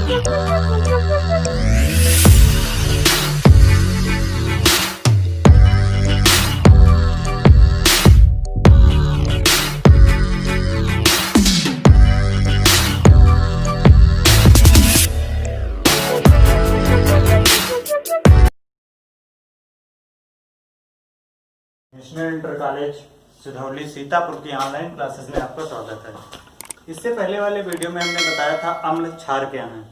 National inter college Sidhauli Sitapur की online classes में आपका स्वागत है। इससे पहले वाले वीडियो में हमने बताया था अम्ल क्षार क्या है।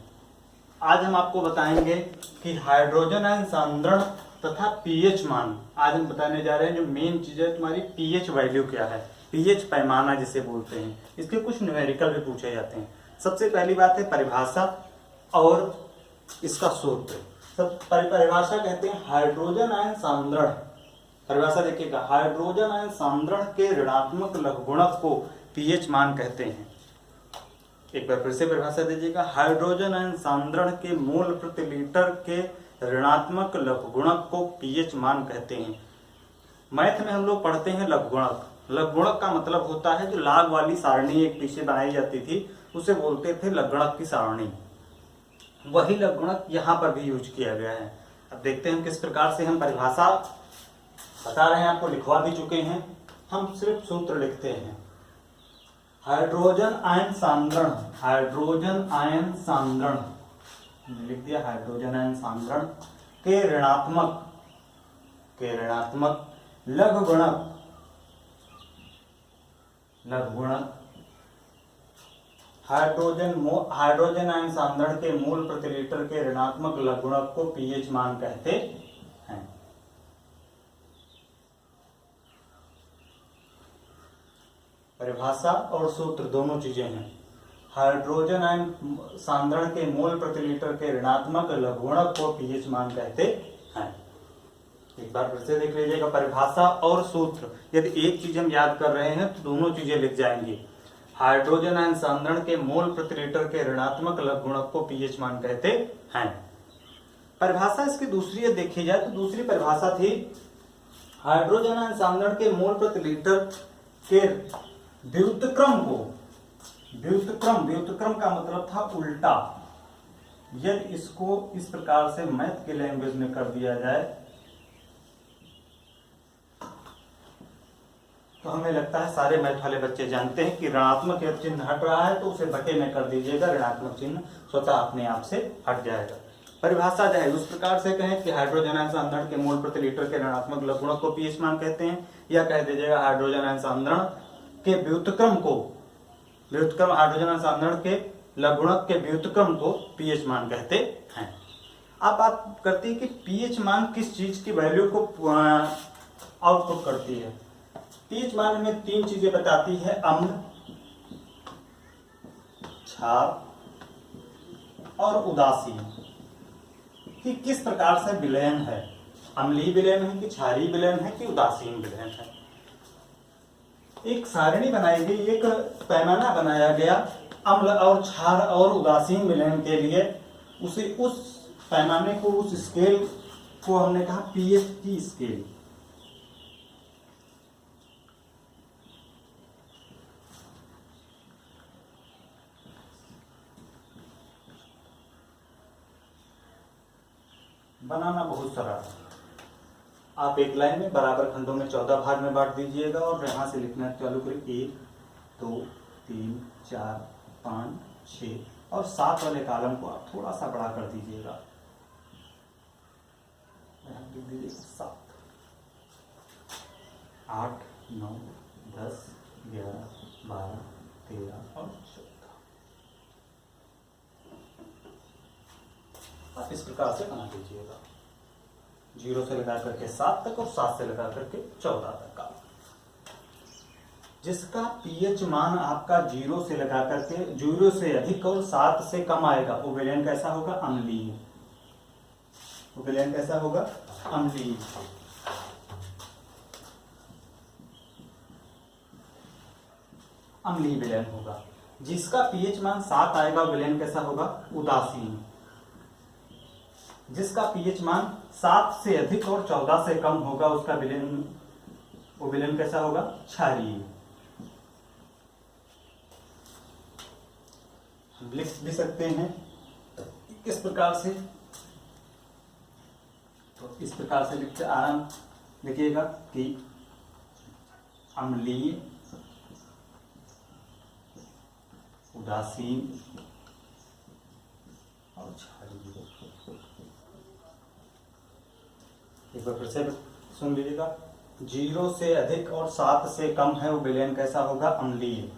आज हम आपको बताएंगे कि हाइड्रोजन आयन सांद्रण तथा पीएच मान। आज हम बताने जा रहे हैं जो मेन चीज है तुम्हारी पीएच वैल्यू क्या है, पीएच पैमाना जिसे बोलते हैं। इसके कुछ न्यूमेरिकल भी पूछे जाते हैं। सबसे पहली बात है परिभाषा और इसका सूत्र। सब परिभाषा कहते हैं हाइड्रोजन आयन सांद्रण। परिभाषा देखिएगा, हाइड्रोजन आयन सांद्रण के ऋणात्मक लघुगुणक को पीएच मान कहते हैं। एक बार फिर से परिभाषा दीजिएगा, हाइड्रोजन आयन सांद्रण के मोल प्रति लीटर के ऋणात्मक लघुगुणक को पीएच मान कहते हैं। मैथ में हम लोग पढ़ते हैं लघुगुणक। लघुगुणक का मतलब होता है जो लाग वाली सारणी एक पीछे बनाई जाती थी उसे बोलते थे लघुगुणक की सारणी। वही लघुगुणक यहाँ पर भी यूज किया गया है। अब देखते हैं किस प्रकार से हम परिभाषा बता रहे हैं, आपको लिखवा भी चुके हैं। हम सिर्फ सूत्र लिखते हैं। हाइड्रोजन आयन सांद्रण, हाइड्रोजन आयन सांद्रण लिख दिया। हाइड्रोजन आयन सांद्रण के ऋणात्मक लघुगुणक हाइड्रोजन आयन सांद्रण के मोल प्रति लीटर के ऋणात्मक लघुगुणक को पीएच मान कहते हैं। परिभाषा और सूत्र दोनों चीजें हैं। हाइड्रोजन आयन सांद्रण के मोल प्रति लीटर के ऋणात्मक लघुगुणक को पीएच मान कहते हैं। एक बार फिर से देख लीजिएगा, परिभाषा और सूत्र। यदि एक चीज हम याद कर रहे हैं तो दोनों चीजें लिख जाएंगी। हाइड्रोजन आयन सांद्रण के मोल प्रति लीटर के ऋणात्मक लघुगुणक को पीएच मान कहते हैं। परिभाषा इसकी दूसरी देखी जाए तो दूसरी परिभाषा थी हाइड्रोजन आयन सांद्रण के मोल प्रति लीटर के व्युत्क्रम का मतलब था उल्टा। यदि इसको इस प्रकार से मैथ के लैंग्वेज में कर दिया जाए तो हमें लगता है सारे मैथ वाले बच्चे जानते हैं कि ऋणात्मक चिन्ह हट रहा है तो उसे बटे में कर दीजिएगा, ऋणात्मक चिन्ह स्वतः अपने आप से हट जाएगा। परिभाषा जो है उस प्रकार से कहें कि हाइड्रोजन आयन सांद्रण के मोल प्रति लीटर के ऋणात्मक लघुगुणक को पीएच मान कहते हैं, या कह दीजिएगा हाइड्रोजन आयन सांद्रण के हाइड्रोजन आयन सांद्रण के लघुगुणक के व्युत्क्रम को पीएच मान कहते हैं। अब बात करती है कि पीएच मान किस चीज की वैल्यू को आउटपुट करती है। पीएच मान में तीन चीजें बताती है, अम्ल, क्षार और उदासीन, कि किस प्रकार से विलयन है। अम्लीय विलयन है कि क्षारीय विलयन है कि उदासीन विलयन है। एक सारणी बनाई गई, एक पैमाना बनाया गया अम्ल और क्षार और उदासीन विलयन के लिए। उस पैमाने को, उस स्केल को हमने कहा पीएच की स्केल। बनाना बहुत सरल है। आप एक लाइन में बराबर खंडों में 14 भाग में बांट दीजिएगा और यहां से लिखना चालू करें। 1 2 3 4 5 6 और 7 वाले कॉलम को आप थोड़ा सा बड़ा कर दीजिएगा। 7 8 9 10 11 12 13 और 14। आप इस प्रकार से बना दीजिएगा, 0 से लगा करके 7 तक और 7 से लगा करके 14 तक का। जिसका पीएच मान आपका 0 से लगा करके 0 से अधिक और 7 से कम आएगा वो विलयन कैसा होगा? अम्लीय। वो विलयन कैसा होगा? अम्लीय। अम्लीय विलयन होगा। जिसका पीएच मान 7 आएगा विलयन कैसा होगा? उदासीन। जिसका पीएच मान 7 से अधिक और 14 से कम होगा उसका विलयन, वो विलयन कैसा होगा? क्षारीय। हम लिख भी सकते हैं किस प्रकार से, तो इस प्रकार से लिखते आराम लिखिएगा कि अम्लीय, उदासीन और क्षारीय। एक बार फिर से सुन लीजिएगा, 0 से अधिक और 7 से कम है वो विलयन कैसा होगा, अम्लीय।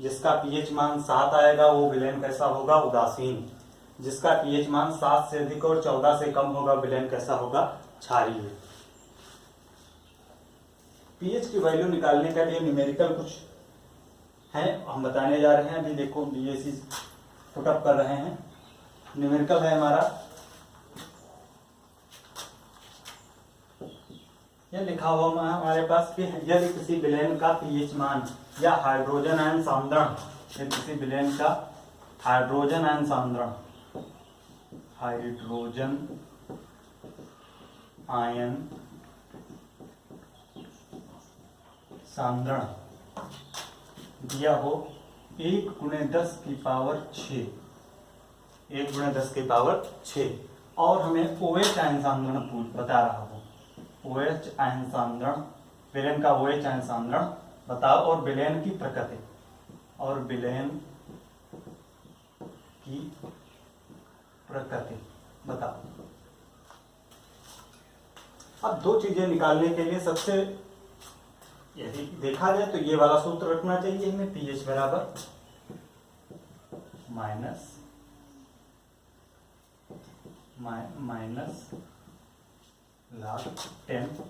जिसका पीएच मान 7 आएगा वो विलयन कैसा होगा, उदासीन। जिसका पीएच मान 7 से अधिक और 14 से कम होगा विलयन कैसा होगा, क्षारीय। पीएच की वैल्यू निकालने के लिए न्यूमेरिकल कुछ है, हम बताने जा रहे हैं। अभी देखो ये चीज पुट अप कर रहे हैं। न्यूमेरिकल है हमारा, यह लिखा हुआ हमारे पास कि यदि किसी विलयन का पीएच मान या हाइड्रोजन आयन सांद्रण, यदि किसी विलयन का हाइड्रोजन आयन सांद्रण, हाइड्रोजन आयन सांद्रण दिया हो 1 × 10 की पावर 6, 1 × 10 की पावर 6, और हमें OH आयन सांद्रण बता रहा हो, OH आयन सांद्रण, विलयन का OH आयन सांद्रण बताओ, और विलयन की प्रकृति, और विलयन की प्रकृति बताओ। अब दो चीजें निकालने के लिए सबसे, यदि देखा जाए तो ये वाला सूत्र रखना चाहिए हमें, पीएच बराबर माइनस log 10,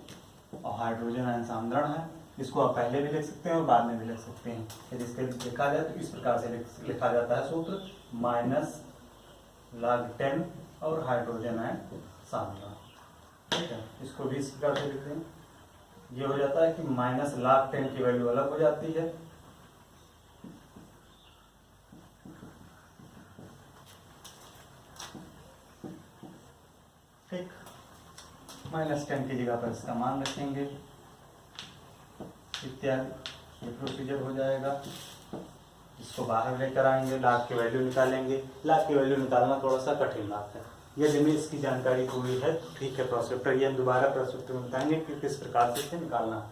और हाइड्रोजन आयन सांद्रण है, इसको आप पहले भी लिख सकते हैं और बाद में भी लिख सकते हैं। यदि इसके लिखा जाए तो इस प्रकार से लिखा जाता है सूत्र, -log 10 और हाइड्रोजन आयन सांद्रण। ठीक है, इसको भी इस प्रकार से लिख दें। ये हो जाता है कि -log 10 की वैल्यू अलग हो जाती है, ठीक, -10 की जगह पर इसका मान रखेंगे इत्यादि। ये प्रोसीजर हो जाएगा। इसको बाहर लेकर आएंगे, लाख की वैल्यू निकालेंगे। लाख की वैल्यू निकालना थोड़ा सा कठिन बात है, यदि में इसकी जानकारी पूरी है ठीक है। प्रोसेप्टर ये हम दोबारा प्रोसेप्टर में बताएंगे कि किस प्रकार से इसे निकालना।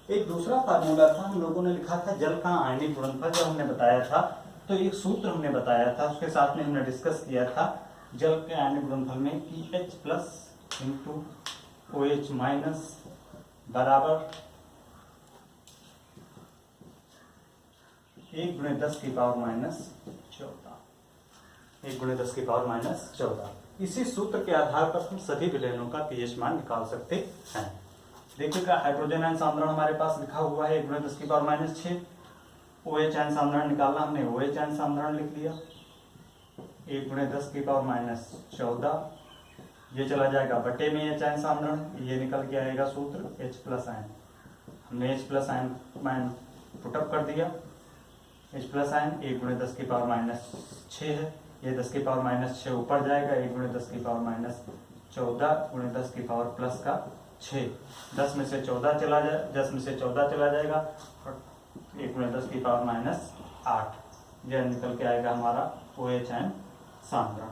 एक दूसरा फार्मूला था, हम लोगों ने लिखा था जल का आयनिक गुणनफल, जो हमने बताया था, तो एक सूत्र हमने बताया था, उसके साथ में हमने डिस्कस किया था जल के आयनिक गुणनफल में कि H+ × OH- बराबर 1 × 10 की पावर -14, 1 × 10 की पावर -14। इसी सूत्र के आधार पर हम सभी विलयनों का पीएच मान निकाल सकते हैं। देखिएगा, हाइड्रोजन आयन सांद्रण हमारे पास लिखा हुआ है 1 × 10 की पावर -6। OH आयन सांद्रण निकालना, हमने OH आयन सांद्रण लिख लिया 1 × 10 की पावर -14। ये चला जाएगा बटे में H आयन सांद्रण, ये निकल के आएगा सूत्र H+ आयन। हमने H+ आयन पुटअप कर दिया। H+ आयन 1 × 10 की पावर -6 है, ये 10 की पावर -6 ऊपर जाएगा, 1 × 10 की पावर -14 × 10 की पावर प्लस का 6, 10 में से 14 चला जाए, 10 में से 14 चला जाएगा, और 1 × 10 की पावर -8, यह निकल के आएगा हमारा OH आयन सांद्रण।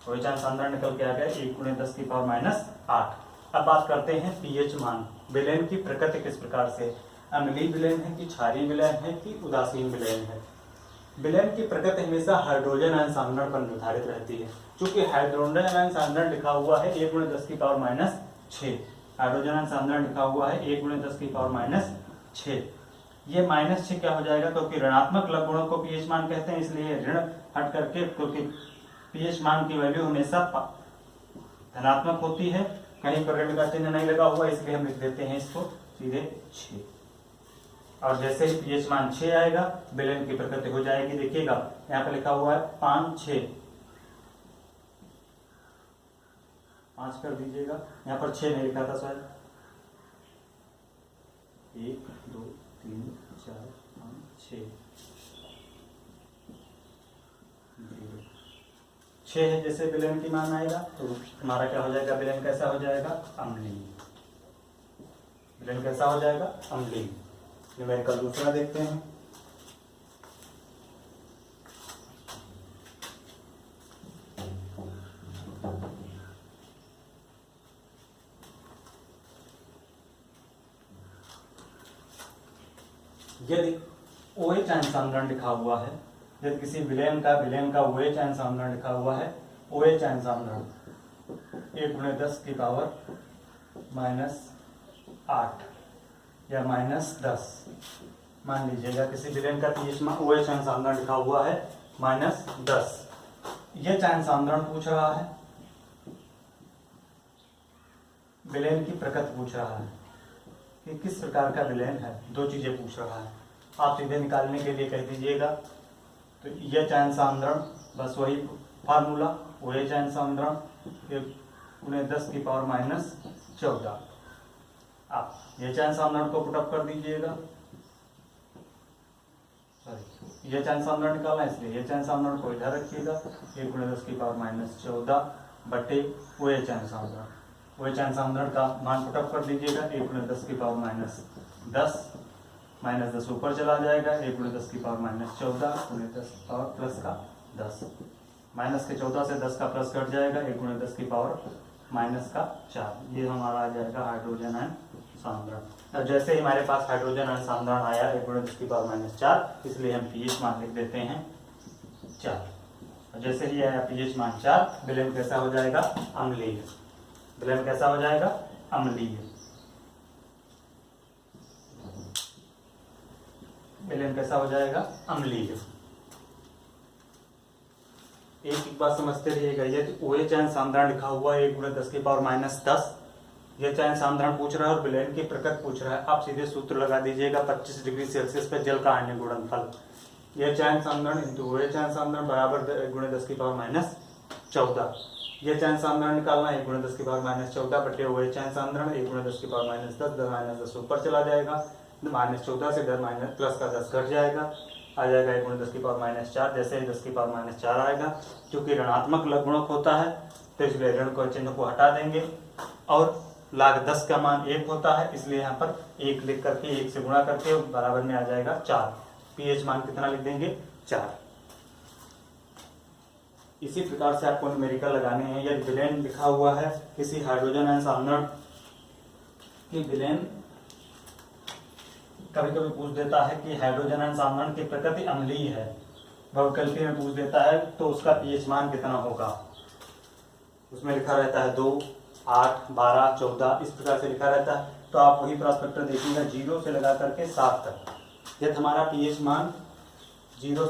OH आयन सांद्रण निकल के आ गया 1 × 10 की पावर -8। अब बात करते हैं पीएच मान। विलयन की प्रकृति किस प्रकार से, अम्लीय विलयन है कि क्षारीय विलयन है कि उदासीन विलयन है। विलयन की प्रकृति हमेशा हाइड्रोजन आयन सांद्रण पर निर्धारित रहती है। चूंकि हाइड्रोजन आयन सांद्रण लिखा हुआ है 1 × 10 की पावर -6, हाइड्रोजन आयन सांद्रण लिखा हुआ है 1 × 10 की पावर -6। ये -6 क्या हो जाएगा, क्योंकि ऋणात्मक लघुगुणों को पीएच मान कहते हैं, इसलिए ऋण हट करके, क्योंकि पीएच मान की वैल्यू हमेशा धनात्मक होती है, कहीं पर ऋण का चिन्ह नहीं लगा हुआ, इसलिए हम लिख देते हैं इसको सीधे 6। और जैसे ही पीएच मान 6 आएगा विलयन की प्रकृति हो जाएगी। देखिएगा यहाँ पे लिखा हुआ है 5, 6, 5 कर दीजिएगा, यहाँ पर 6 नहीं लिखा था शायद, 1 2 3 4 5 6 6 है। जैसे विलयन की मान आएगा तो हमारा क्या हो जाएगा, विलयन कैसा हो जाएगा, अम्लीय। विलयन कैसा हो जाएगा, अम्लीय। न्यूमेरिकल दूसरा देखते हैं। यदि OH आयन लिखा हुआ है, यदि किसी विलेन का OH आयन लिखा हुआ है, OH आयन 1 × 10⁻⁸ या -10, मान लीजिएगा किसी विलेन का pH मान OH आयन लिखा हुआ है -10। यह आयन सामरण पूछ रहा है, विलेन की प्रकृति पूछ रहा है कि किस प्रकार का विलेन है, दो चीजें पूछ रहा है। आप सीधे निकालने के लिए कह दीजिएगा। तो यह चयन सामरण बस वही फार्मूला, वही चयन सामरण 1 × 10⁻⁻14। आप ये चयन सामरण को पुटअप कर दीजिएगा। सॉरी, ये चयन सामरण निकालना, इसलिए ये चयन सामरण को इधर रखिएगा। 1 × 10⁻14 बटे वही चयन सामरण, वही चयन सामरण का मान पुटअप कर दीजिएगा। 1 × 10⁻10, -10 ऊपर चला जाएगा। 1 × 10⁻14 × 10 पावर प्लस का 10, माइनस के 14 से 10 का प्लस कट जाएगा। 1 × 10 की पावर माइनस का 4, ये हमारा आ जाएगा हाइड्रोजन आयन सांद्रण। अब जैसे ही हमारे पास हाइड्रोजन आयन सांद्रण आया 1 × 10 की पावर -4, इसलिए हम pH मान लिख देते हैं 4। जैसे ही आया pH मान 4, विलेन कैसा हो जाएगा? अम्लीय। विलेन कैसा हो जाएगा? अम्लीय। विलेन कैसा हो जाएगा? अम्लीय। एक बात समझते रहिएगा, यदि OH आयन सांद्रण लिखा हुआ है 1 × 10 की पावर -10, यह चयन सांद्रण पूछ रहा है और विलेन की प्रकृति पूछ रहा है। आप सीधे सूत्र लगा दीजिएगा 25 डिग्री सेल्सियस पे जल का आणविक गुणनफल। यह चयन सांद्रण इंटू OH आयन सांद्रण बराबर 1 × 10 की पावर -14। यह चयन सांद्रण निकालना 1 × 10 की पावर -14 बटे OH आयन सांद्रण 1 × 10 की पावर -10, -10 ऊपर चला जाएगा। -14 से प्लस का 10 घट जाएगा, आ जाएगा 1 × 10 की पावर -4। जैसे ही 10 की पावर -4 आएगा, क्योंकि ऋणात्मक लघुगणक होता है तो इसलिए ऋण को चिन्ह को हटा देंगे, और log 10 का मान 1 होता है, इसलिए यहाँ पर 1 लिख करके 1 से गुणा करके बराबर में आ जाएगा 4। pH मान कितना लिख देंगे? 4। इसी प्रकार से आपको न्यूमेरिकल लगाने हैं। यदि विलेन लिखा हुआ है किसी हाइड्रोजन आयन सांद्रण की, विलेन कभी कभी पूछ देता है कि हाइड्रोजन आयन सांद्रण की प्रकृति अम्लीय है, बहुविकल्पी में पूछ देता है तो उसका pH मान कितना होगा। उसमें लिखा रहता है 2, 8, 12, 14, इस प्रकार से लिखा रहता है। तो आप वही प्रॉस्पेक्टर देखिएगा 0 से लगा करके 7 तक। यदि हमारा pH मान 0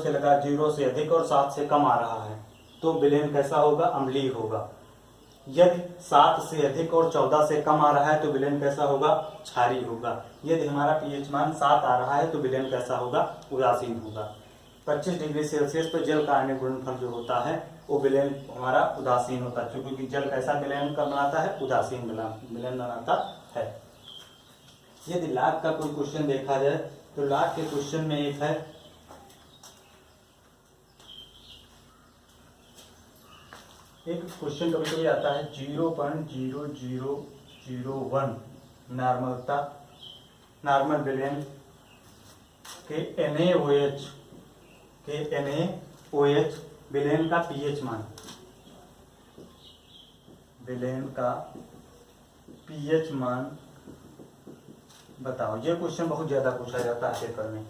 से अधिक और 7 से कम आ रहा है तो विलेन कैसा होगा? अम्लीय होगा। यदि 7 से अधिक और 14 से कम आ रहा है तो विलेन कैसा होगा? क्षारीय होगा। यदि हमारा pH मान 7 आ रहा है तो विलेन कैसा होगा? उदासीन होगा। 25 डिग्री सेल्सियस पर जल का आणविक गुणनफल जो होता है वो विलेन हमारा उदासीन होता है, क्योंकि जल कैसा विलेन का बनाता है? उदासीन विलेन बनाता है। यदि लाग का कोई क्वेश्चन देखा जाए तो लाग के क्वेश्चन में एक है, एक क्वेश्चन कभी कभी आता है 0.0001 नॉर्मल विलेन के NaOH विलेन का pH मान, विलेन का pH मान बताओ। ये क्वेश्चन बहुत ज्यादा पूछा जाता है पेपर में।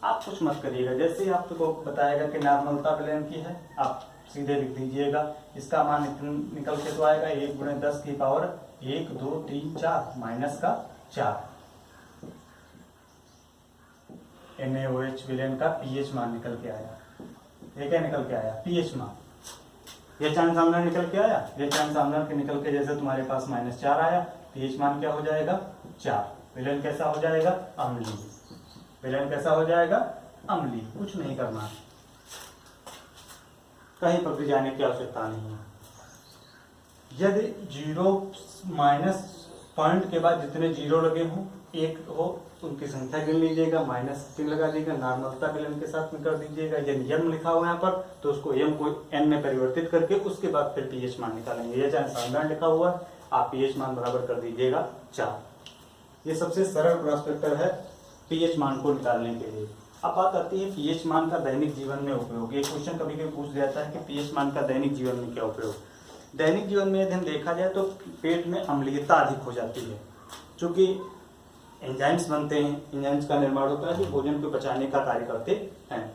आप कुछ मत करिएगा, जैसे ही आपको बताएगा कि नॉर्मलता विलेन की है, आप सीधे लिख दीजिएगा। इसका मान निकल के तो आएगा 1 × 10 की पावर 1, 2, 3, 4 माइनस का 4। NaOH विलेन का pH मान निकल के आया। ये क्या निकल के आया? pH मान। ये चयन सामरण निकल के आया, ये चयन सामरण के निकल के जैसे तुम्हारे पास -4 आया, pH मान क्या हो जाएगा? 4। विलेन कैसा हो जाएगा? अम्लीय। विलेन कैसा हो जाएगा? अम्लीय। कुछ नहीं करना, कहीं पर भी जाने की आवश्यकता नहीं है। यदि 0 पॉइंट के बाद जितने 0 लगे हों, 1 हो, उनकी संख्या गिन लीजिएगा, -3 लगा दीजिएगा, नॉर्मलता विलेन के साथ में कर दीजिएगा। यदि m लिखा हुआ है यहाँ पर तो उसको m को n में परिवर्तित करके उसके बाद फिर pH मान निकालेंगे। ये चाहे सांद्रण लिखा हुआ है, आप pH मान बराबर कर दीजिएगा 4। ये सबसे सरल प्रॉस्पेक्टर है pH मान को निकालने के लिए। अब बात आती है pH मान का दैनिक जीवन में उपयोग। ये क्वेश्चन कभी कभी पूछ जाता है कि pH मान का दैनिक जीवन में क्या उपयोग। दैनिक जीवन में यदि हम देखा जाए तो पेट में अम्लीयता अधिक हो जाती है, क्योंकि एंजाइम्स बनते हैं, एंजाइम्स का निर्माण होता है जो भोजन को पचाने का कार्य करते हैं।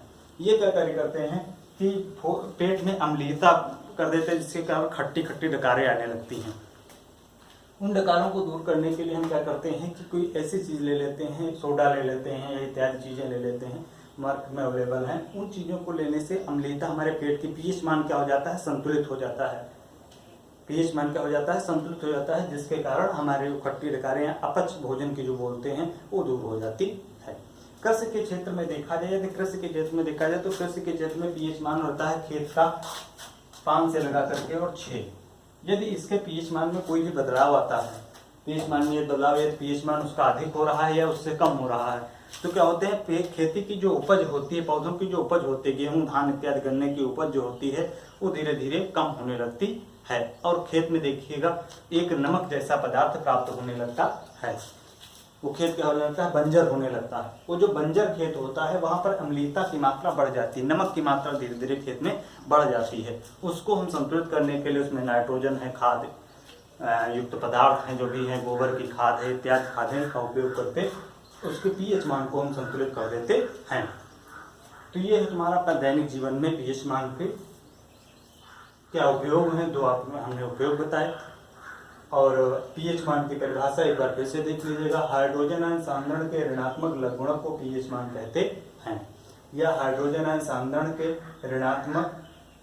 ये क्या कार्य करते हैं कि पेट में अम्लीयता कर देते हैं, जिसके कारण खट्टी खट्टी डकारें आने लगती हैं। उन डकारों को दूर करने के लिए हम क्या करते हैं कि कोई ऐसी चीज़ ले लेते हैं, सोडा ले लेते हैं या इत्यादि चीज़ें ले लेते हैं, मार्केट में अवेलेबल हैं। उन चीज़ों को लेने से अम्लीयता हमारे पेट की पीएच मान क्या हो जाता है, संतुलित हो जाता है। पीएच मान क्या हो जाता है, संतुलित हो जाता है, जिसके कारण हमारे खट्टी डकारें या अपच भोजन की जो बोलते हैं वो दूर हो जाती है। कृषि के क्षेत्र में देखा जाए, यदि कृषि के क्षेत्र में देखा जाए तो कृषि के क्षेत्र में पीएच मान होता है खेत का 5 से लगा करके और 6। यदि इसके पीएच मान में कोई भी बदलाव आता है, पीएच मान में बदलाव या पीएच मान उसका अधिक हो रहा है या उससे कम हो रहा है, तो क्या होते हैं खेती की जो उपज होती है, पौधों की जो उपज होती है, गेहूं धान इत्यादि गन्ने की उपज जो होती है वो धीरे धीरे कम होने लगती है और खेत में देखिएगा एक नमक जैसा पदार्थ प्राप्त होने लगता है। वो खेत क्या होने लगता है, बंजर होने लगता है। वो जो बंजर खेत होता है वहां पर अम्लीयता की मात्रा बढ़ जाती है, नमक की मात्रा धीरे धीरे खेत में बढ़ जाती है। उसको हम संतुलित करने के लिए उसमें नाइट्रोजन है, खाद युक्त पदार्थ हैं, जो भी है गोबर की खाद है इत्यादि खादें का उपयोग करके उसके पीएच मान को हम संतुलित कर देते हैं। तो ये है तुम्हारा अपना दैनिक जीवन में पीएच मान के क्या उपयोग है, दो हमने उपयोग बताए। और पीएच मान की परिभाषा एक बार फिर से देख लीजिएगा। हाइड्रोजन आयन सांद्रण के ऋणात्मक लघुगणक को पीएच मान कहते हैं, या हाइड्रोजन आयन सांद्रण के ऋणात्मक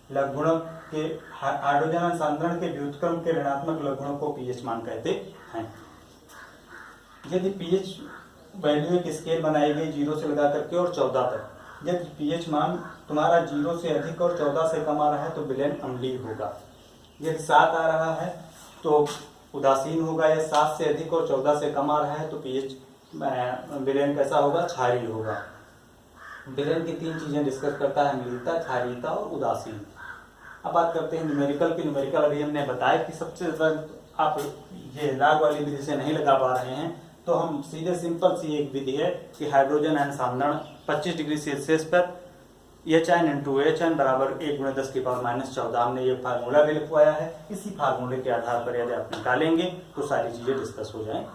लघुगणक के हाइड्रोजन आयन सांद्रण के व्युत्क्रम के ऋणात्मक लघुगणक को पीएच मान कहते हैं। यदि पीएच वैल्यू एक स्केल बनाई गई 0 से लगा करके और 14 तक, यदि पीएच मान तुम्हारा 0 से अधिक और 14 से कम आ रहा है तो विलयन अम्लीय होगा। यदि 7 आ रहा है तो उदासीन होगा, या 7 से अधिक और 14 से कम आ रहा है तो पीएच विलयन कैसा होगा, क्षारीय होगा। विलयन की 3 चीजें डिस्कस करता है, अम्लीयता, क्षारीयता और उदासीन। अब बात करते हैं न्यूमेरिकल की। न्यूमेरिकल अभी हमने बताया कि सबसे ज्यादा आप ये लाग वाली विधि से नहीं लगा पा रहे हैं तो हम सीधे सिंपल सी एक विधि है कि हाइड्रोजन आयन सांद्रण 25 डिग्री सेल्सियस पर HN × HN बराबर 1 × 10⁻⁻14 हमने ये फार्मूला भी लिखवाया है। इसी फार्मूले के आधार पर यदि आप निकालेंगे तो सारी चीजें डिस्कस हो जाएं।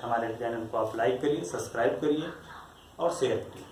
हमारे चैनल को आप लाइक करिए, सब्सक्राइब करिए और शेयर करिए।